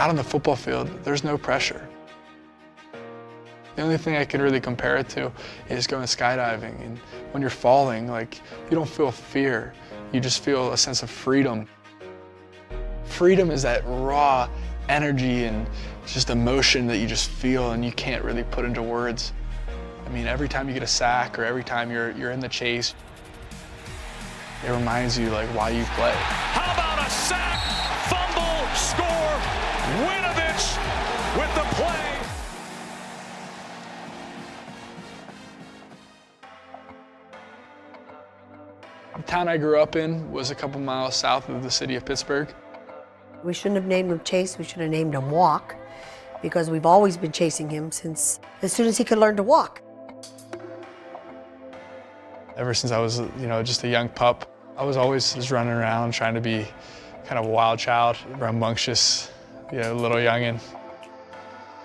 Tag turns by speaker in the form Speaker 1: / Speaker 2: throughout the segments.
Speaker 1: Out on the football field, there's no pressure. The only thing I can really compare it to is going skydiving. And when you're falling, like, you don't feel fear. You just feel a sense of freedom. Freedom is that raw energy and just emotion that you just feel and you can't really put into words. I mean, every time you get a sack or every time you're in the chase, it reminds you like why you play.
Speaker 2: How about a sack, fumble, score, Winovich with the play.
Speaker 1: The town I grew up in was a couple miles south of the city of Pittsburgh.
Speaker 3: We shouldn't have named him Chase, we should have named him Walk, because we've always been chasing him since as soon as he could learn to walk.
Speaker 1: Ever since I was, just a young pup, I was always just running around trying to be kind of a wild child, rambunctious, little youngin'.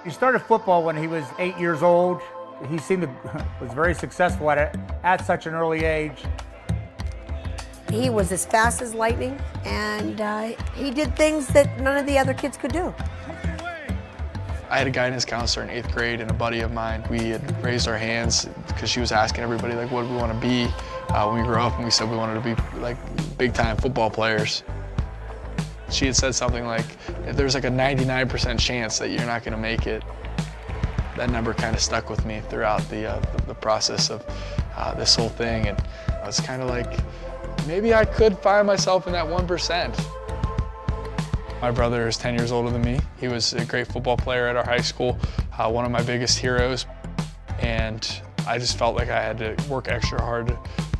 Speaker 4: He started football when he was 8 years old. He was very successful at it at such an early age.
Speaker 3: He was as fast as lightning, and he did things that none of the other kids could do.
Speaker 1: I had a guidance counselor in 8th grade and a buddy of mine. We had raised our hands because she was asking everybody, like, what do we want to be when we grow up? And we said we wanted to be, like, big-time football players. She had said something like, there's like a 99% chance that you're not going to make it. That number kind of stuck with me throughout the process of this whole thing. And I was kind of like, maybe I could find myself in that 1%. My brother is 10 years older than me. He was a great football player at our high school, one of my biggest heroes. And I just felt like I had to work extra hard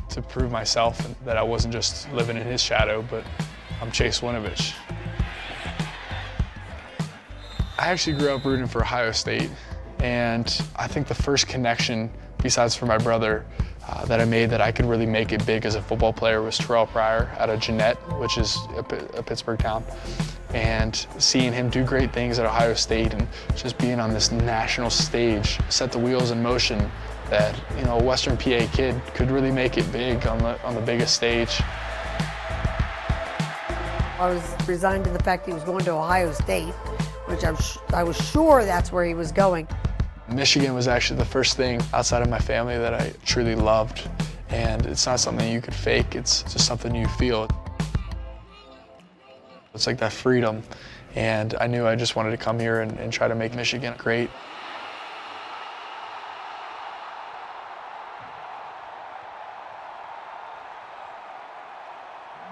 Speaker 1: to prove myself and that I wasn't just living in his shadow, but I'm Chase Winovich. I actually grew up rooting for Ohio State, and I think the first connection, besides for my brother, that I made that I could really make it big as a football player was Terrell Pryor out of Jeanette, which is a Pittsburgh town. And seeing him do great things at Ohio State and just being on this national stage set the wheels in motion that, a Western PA kid could really make it big on the biggest stage.
Speaker 3: I was resigned to the fact he was going to Ohio State, which I was sure that's where he was going.
Speaker 1: Michigan was actually the first thing outside of my family that I truly loved. And it's not something you could fake, it's just something you feel. It's like that freedom. And I knew I just wanted to come here and try to make Michigan great.